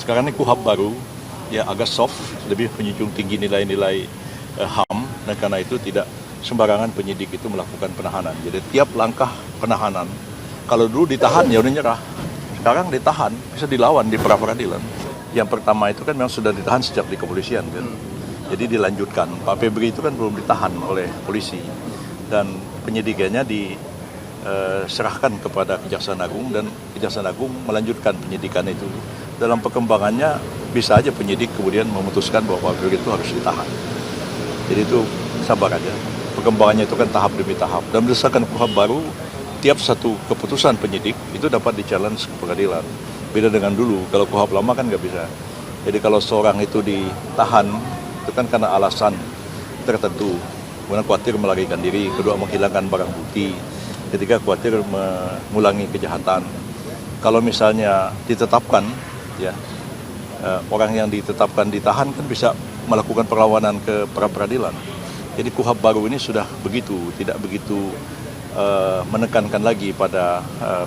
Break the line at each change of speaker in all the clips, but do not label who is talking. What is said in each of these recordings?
Sekarang ini KUHP baru, ya agak soft, lebih menjunjung tinggi nilai-nilai HAM, dan karena itu tidak sembarangan penyidik itu melakukan penahanan. Jadi tiap langkah penahanan, kalau dulu ditahan ya udah nyerah, sekarang ditahan, bisa dilawan di pra-peradilan. Yang pertama itu kan memang sudah ditahan sejak di kepolisian kan. Jadi dilanjutkan, Pak Febri itu kan belum ditahan oleh polisi, dan penyidikannya diserahkan kepada Kejaksaan Agung, dan Kejaksaan Agung melanjutkan penyidikan itu. Dalam perkembangannya bisa aja penyidik kemudian memutuskan bahwa Pak Febri itu harus ditahan. Jadi itu sabar aja. Perkembangannya itu kan tahap demi tahap. Dan berdasarkan KUHP baru, tiap satu keputusan penyidik itu dapat di-challenge ke pengadilan. Beda dengan dulu, kalau KUHP lama kan nggak bisa. Jadi kalau seorang itu ditahan, itu kan karena alasan tertentu. Kemudian khawatir melarikan diri, kedua menghilangkan barang bukti, ketiga khawatir mengulangi kejahatan. Kalau misalnya ditetapkan, ya orang yang ditetapkan ditahan kan bisa melakukan perlawanan ke pra-peradilan. Jadi KUHP baru ini sudah begitu, tidak begitu menekankan lagi pada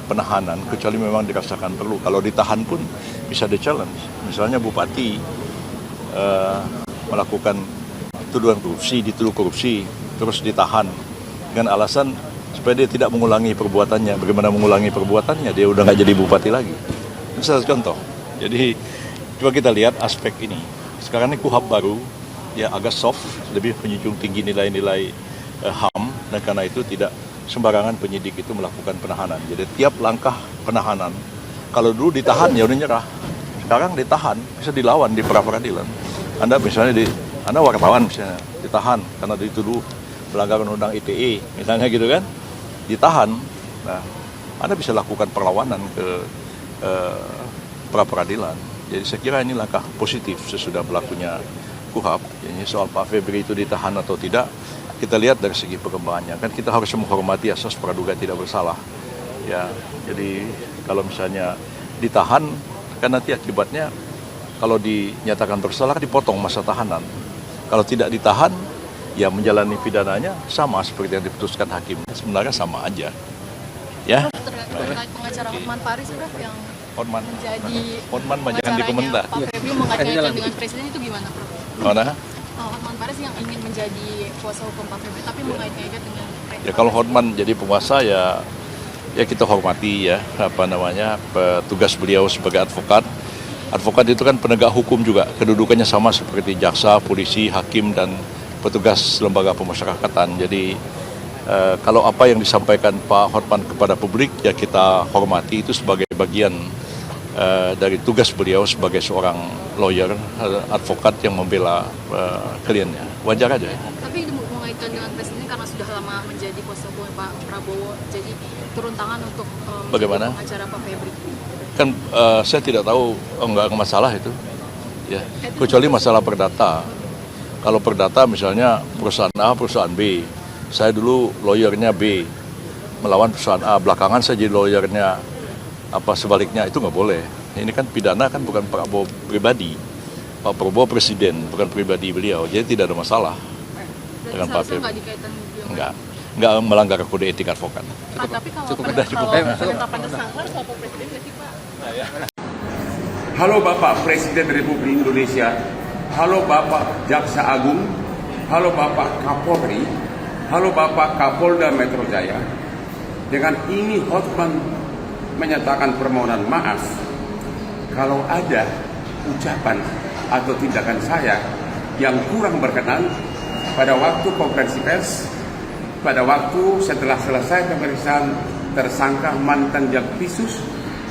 penahanan, kecuali memang dirasakan perlu. Kalau ditahan pun bisa di-challenge. Misalnya bupati melakukan tuduhan korupsi, dituduh korupsi, terus ditahan dengan alasan supaya dia tidak mengulangi perbuatannya. Bagaimana mengulangi perbuatannya? Dia udah nggak jadi bupati lagi. Itu salah contoh. Jadi coba kita lihat aspek ini. Sekarang ini KUHP baru, ya agak soft, lebih menjunjung tinggi nilai-nilai HAM, dan karena itu tidak sembarangan penyidik itu melakukan penahanan. Jadi tiap langkah penahanan, kalau dulu ditahan ya udah nyerah, sekarang ditahan, bisa dilawan di pra-peradilan. Anda misalnya Anda wartawan misalnya, ditahan karena dituduh melanggar undang ITE, misalnya gitu kan, ditahan. Nah, Anda bisa lakukan perlawanan ke pra-peradilan. Jadi saya kira ini langkah positif sesudah berlakunya KUHP. Jadi soal Pak Febri itu ditahan atau tidak, kita lihat dari segi perkembangannya. Kan kita harus menghormati asas praduga tidak bersalah. Ya, jadi kalau misalnya ditahan, kan nanti akibatnya kalau dinyatakan bersalah dipotong masa tahanan. Kalau tidak ditahan, ya menjalani pidananya sama seperti yang diputuskan hakim. Sebenarnya sama aja. Ya.
Terkait pengacara Hotman Paris yang menjadi
Hotman jangan dikomentar.
Pak Febri mengaitkan dengan presiden itu gimana, Prof?
Mana?
Hotman Paris yang ingin menjadi kuasa hukum Pak Febri tapi mengaitkan dengan
ya kalau Hotman jadi penguasa ya kita hormati ya tugas beliau sebagai advokat. Advokat itu kan penegak hukum juga, kedudukannya sama seperti jaksa, polisi, hakim, dan petugas lembaga pemasyarakatan. Jadi kalau apa yang disampaikan Pak Hotman kepada publik ya kita hormati, itu sebagai bagian dari tugas beliau sebagai seorang lawyer, advokat yang membela kliennya. Wajar aja ya.
Tapi mengaitkan dengan presiden karena sudah lama menjadi kuasa hukum Pak Prabowo, jadi turun tangan untuk
bagaimana
pengacara Pak Febri.
Kan saya tidak tahu, enggak masalah itu. Ya, kecuali masalah perdata. Kalau perdata misalnya perusahaan A, perusahaan B. Saya dulu lawyernya B, melawan perusahaan A. Belakangan saya jadi lawyernya sebaliknya, itu nggak boleh. Ini kan pidana kan bukan Pak Prabowo pribadi. Pak Prabowo presiden, bukan pribadi beliau. Jadi tidak ada masalah dengan Pak Febri. Nggak melanggar kode etik advokat.
Pak, tapi kalau
cukup.
penetapan tersangka soal presiden nggak sih, Pak?
Halo Bapak Presiden Republik Indonesia, halo Bapak Jaksa Agung, halo Bapak Kapolri, halo Bapak Kapolda Metro Jaya. Dengan ini Hotman menyatakan permohonan maaf kalau ada ucapan atau tindakan saya yang kurang berkenan pada waktu konferensi pers, pada waktu setelah selesai pemeriksaan tersangka mantan Jakpisus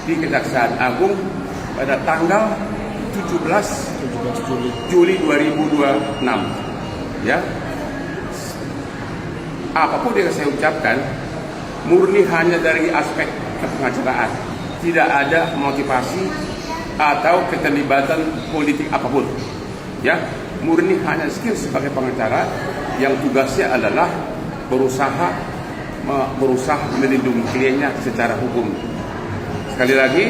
di Kejaksaan Agung pada tanggal 17 Juli 2026. Ya, apapun yang saya ucapkan murni hanya dari aspek kepengacaraan, tidak ada motivasi atau keterlibatan politik apapun. Ya, murni hanya skill sebagai pengacara yang tugasnya adalah berusaha melindungi kliennya secara hukum. Sekali lagi,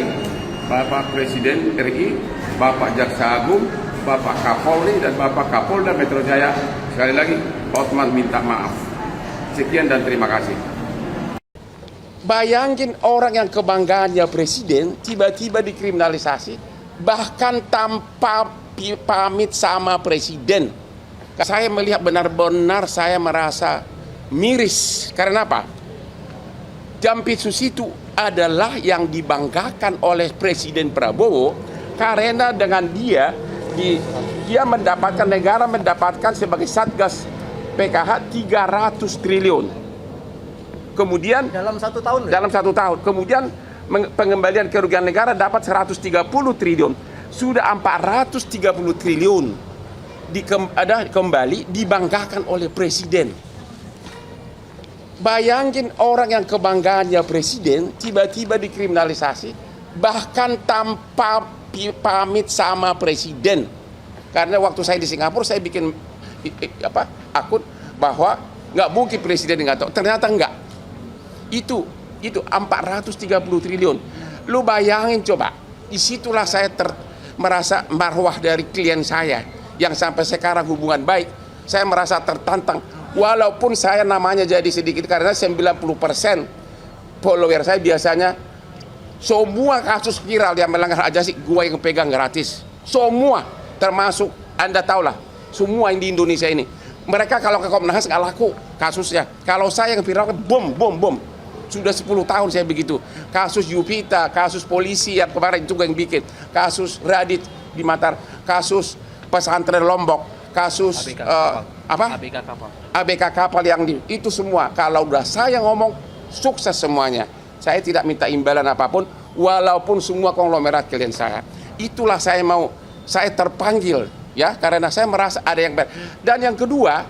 Bapak Presiden RI, Bapak Jaksa Agung, Bapak Kapolri, dan Bapak Kapolda Metro Jaya, sekali lagi Hotman minta maaf. Sekian dan terima kasih.
Bayangin orang yang kebanggaannya presiden tiba-tiba dikriminalisasi bahkan tanpa pamit sama presiden. Saya melihat benar-benar saya merasa miris. Karena apa? Jampitsus itu adalah yang dibanggakan oleh Presiden Prabowo karena dengan dia mendapatkan, negara mendapatkan sebagai Satgas PKH 300 triliun. Kemudian
Dalam 1 tahun.
dalam 1 tahun. Kemudian pengembalian kerugian negara dapat 130 triliun. Sudah 430 triliun kembali dibanggakan oleh presiden. Bayangin orang yang kebanggaannya presiden tiba-tiba dikriminalisasi bahkan tanpa pamit sama presiden. Karena waktu saya di Singapura saya bikin akun bahwa nggak mungkin presiden nggak tahu. Ternyata enggak. Itu 430 triliun. Lu bayangin coba. Disitulah saya merasa marwah dari klien saya yang sampai sekarang hubungan baik. Saya merasa tertantang. Walaupun saya namanya jadi sedikit karena 90% follower saya biasanya semua kasus viral yang melanggar hak asasi gue yang pegang gratis. Semua, termasuk Anda tahulah, semua yang di Indonesia ini. Mereka kalau ke Komnas nggak laku kasusnya. Kalau saya yang viral bom. Sudah 10 tahun saya begitu. Kasus Yupita, kasus polisi yang kemarin juga yang bikin, kasus Radit di Matar, kasus pesantren Lombok, kasus ABK kapal yang itu semua. Kalau udah saya ngomong sukses semuanya. Saya tidak minta imbalan apapun, walaupun semua konglomerat klien saya. Itulah saya terpanggil ya, karena saya merasa ada yang baik. Dan yang kedua,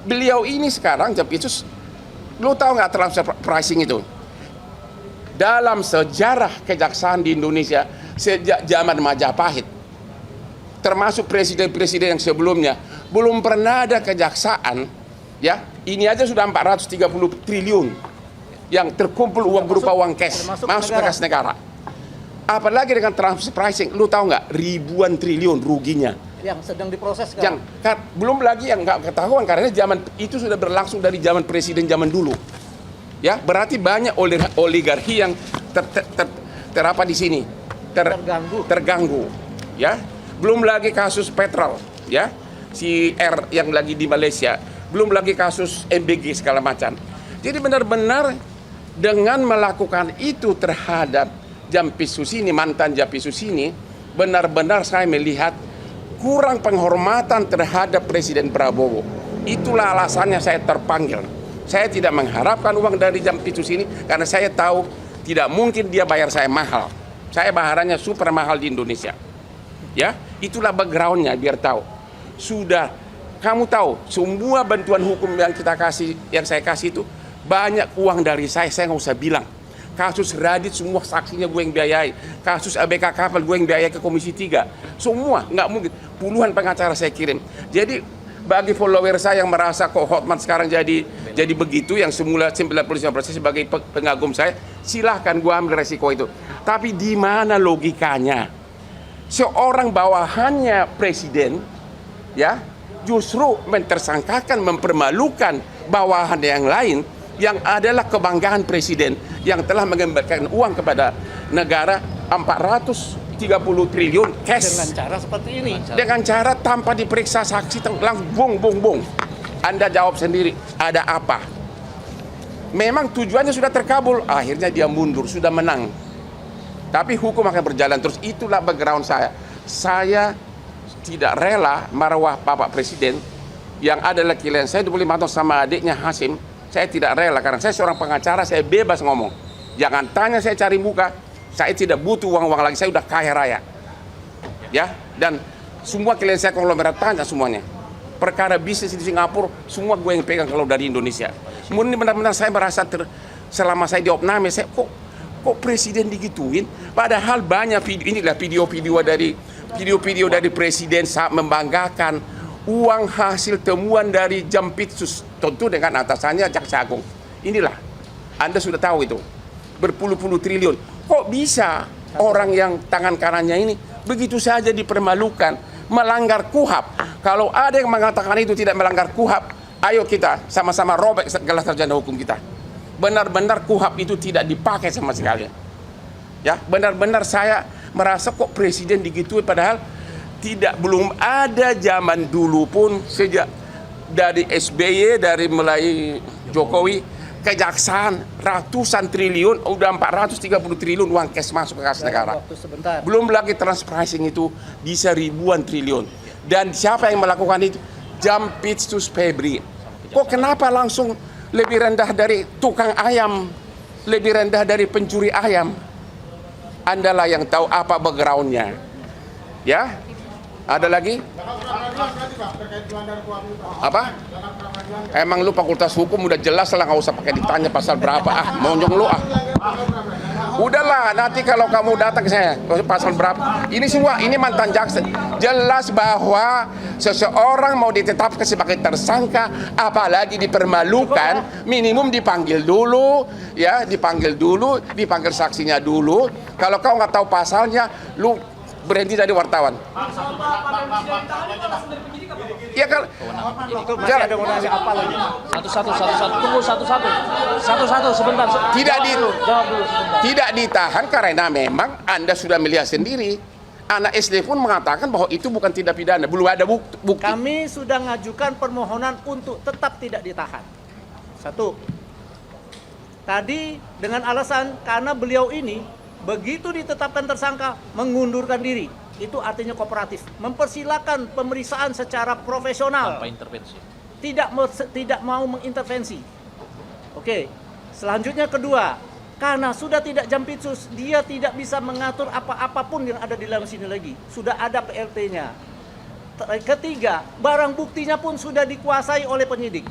beliau ini sekarang Jampitsus, lu tahu nggak transfer pricing itu? Dalam sejarah kejaksaan di Indonesia sejak zaman Majapahit, termasuk presiden-presiden yang sebelumnya, belum pernah ada kejaksaan, ya, ini aja sudah 430 triliun yang terkumpul uang berupa uang cash masuk ke kas negara. Apalagi dengan transfer pricing, lu tahu nggak ribuan triliun ruginya.
Yang sedang diproses sekarang.
Belum lagi yang nggak ketahuan karena zaman itu sudah berlangsung dari zaman presiden zaman dulu. Ya, berarti banyak oligarki yang di sini terganggu. Ya, belum lagi kasus petrol, ya, si R yang lagi di Malaysia, belum lagi kasus MBG segala macam. Jadi benar-benar dengan melakukan itu terhadap Jampitsus ini, mantan Jampitsus ini, benar-benar saya melihat kurang penghormatan terhadap Presiden Prabowo. Itulah alasannya saya terpanggil. Saya tidak mengharapkan uang dari Jampitsus ini karena saya tahu tidak mungkin dia bayar saya mahal. Saya bayarannya super mahal di Indonesia. Ya, itulah backgroundnya biar tahu. Sudah kamu tahu semua bantuan hukum yang kita kasih, yang saya kasih itu banyak uang dari saya nggak usah bilang. Kasus Radit semua saksinya gue yang biayai. Kasus ABK kapal gue yang biayai ke Komisi 3. Semua, nggak mungkin. Puluhan pengacara saya kirim. Jadi bagi follower saya yang merasa kok Hotman sekarang jadi begitu, yang semula 95% sebagai pengagum saya, silahkan gue ambil resiko itu. Tapi di mana logikanya? Seorang bawahannya presiden, ya, justru mentersangkakan, mempermalukan bawahan yang lain yang adalah kebanggaan presiden yang telah mengembalikan uang kepada negara 430 triliun cash
Dengan cara seperti ini.
dengan cara tanpa diperiksa saksi, langsung bung. Anda jawab sendiri, ada apa? Memang tujuannya sudah terkabul, akhirnya dia mundur, sudah menang. Tapi hukum akan berjalan terus. Itulah background saya. Saya tidak rela marwah Bapak Presiden yang adalah klien saya 25 tahun sama adiknya Hasim. Saya tidak rela karena saya seorang pengacara, saya bebas ngomong. Jangan tanya saya cari muka. Saya tidak butuh uang lagi, saya udah kaya raya. Ya, dan semua klien saya konglomerat tanya semuanya. Perkara bisnis di Singapura semua gue yang pegang kalau dari Indonesia. Murni benar-benar saya merasa selama saya di Opname, saya kok presiden digituin? Padahal banyak video-video dari presiden saat membanggakan uang hasil temuan dari Jampitsus, tentu dengan atasannya Jaksa Agung. Inilah, Anda sudah tahu itu, berpuluh-puluh triliun. Kok bisa orang yang tangan kanannya ini begitu saja dipermalukan, melanggar KUHAP? Kalau ada yang mengatakan itu tidak melanggar KUHAP, ayo kita sama-sama robek segala sarjana hukum kita. Benar-benar KUHAP itu tidak dipakai sama sekali. Ya, benar-benar saya merasa kok presiden digituin, padahal belum ada zaman dulu pun sejak dari SBY, dari mulai Jokowi, kejaksaan ratusan triliun, udah 430 triliun uang cash masuk ke kas negara.
Waktu sebentar.
Belum lagi trans pricing itu bisa ribuan triliun. Dan siapa yang melakukan itu? Jampitsus Febri. Kok kenapa langsung lebih rendah dari tukang ayam, lebih rendah dari pencuri ayam? Andalah yang tahu apa backgroundnya. Ya? Ada lagi? Apa? Emang lu fakultas hukum udah jelas lah, nggak usah pakai ditanya pasal berapa. Monyong lu ah. Udahlah, nanti kalau kamu datang ke saya pasal berapa. Ini semua, ini mantan jaksa. Jelas bahwa seseorang mau ditetapkan sebagai tersangka, apalagi dipermalukan, minimum dipanggil dulu, ya, dipanggil saksinya dulu. Kalau kau nggak tahu pasalnya, lu berhenti jadi wartawan. Iya kan?
Masih ada mau nanya apa lagi? Satu-satu sebentar. Jawab dulu sebentar.
Tidak ditahan karena memang Anda sudah melihat sendiri. Anak SD pun mengatakan bahwa itu bukan tindak pidana, belum ada bukti.
Kami sudah mengajukan permohonan untuk tetap tidak ditahan. Satu. Tadi dengan alasan karena beliau ini begitu ditetapkan tersangka mengundurkan diri. Itu artinya kooperatif, mempersilakan pemeriksaan secara profesional
tanpa intervensi.
Tidak mau mengintervensi. Oke. Selanjutnya kedua, karena sudah tidak jampitsus, dia tidak bisa mengatur apapun yang ada di dalam sini lagi. Sudah ada PLT-nya. Ketiga, barang buktinya pun sudah dikuasai oleh penyidik.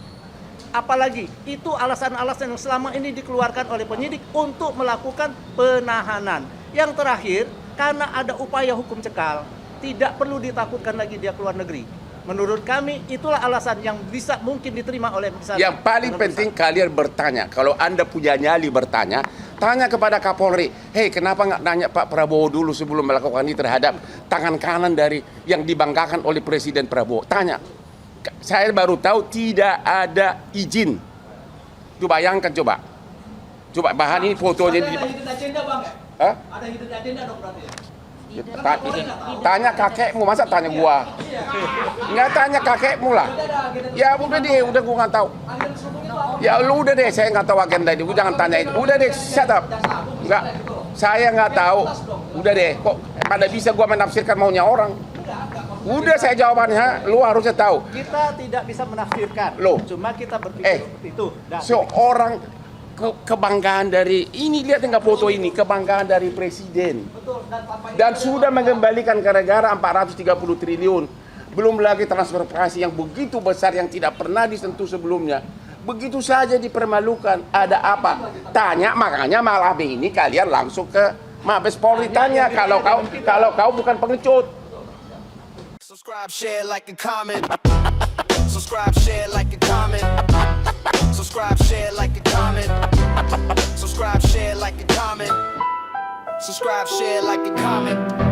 Apalagi itu alasan-alasan yang selama ini dikeluarkan oleh penyidik untuk melakukan penahanan. Yang terakhir, karena ada upaya hukum cekal, tidak perlu ditakutkan lagi dia keluar negeri. Menurut kami itulah alasan yang bisa mungkin diterima oleh misalnya.
Yang paling penting kalian bertanya. Kalau Anda punya nyali bertanya, tanya kepada Kapolri. Hei, kenapa nggak nanya Pak Prabowo dulu sebelum melakukan ini terhadap tangan kanan dari yang dibanggakan oleh Presiden Prabowo? Tanya. Saya baru tahu tidak ada izin. Coba bayangkan coba. Coba bahan ini fotonya di. Hah?
Ada hidden agenda dong berarti ya?
Tanya kakekmu, masa tanya gua? Nggak tanya kakekmu lah. Ya udah deh, udah gua nggak tahu. Ya lu udah deh, saya nggak tahu agenda ini. Gua jangan tanya itu. Udah deh, shut up. Nggak, saya nggak tahu. Udah deh, kok pada bisa gua menafsirkan maunya orang? Udah saya jawabannya, lu harusnya tahu.
Kita tidak bisa menafsirkan.
Loh.
Cuma kita berpikir itu.
Seorang kebanggaan dari ini, lihat nggak foto ini, kebanggaan dari presiden. Dan sudah mengembalikan ke negara 430 triliun. Belum lagi transfer pricing yang begitu besar yang tidak pernah disentuh sebelumnya. Begitu saja dipermalukan. Ada apa? Tanya, makanya malam ini kalian langsung ke Mabes Polri tanya kalau kau bukan pengecut.
Subscribe, share, like, and comment. Subscribe, share, like, and comment. Subscribe, share, like, and comment. Subscribe, share, like, and comment. Subscribe, share, like, and comment.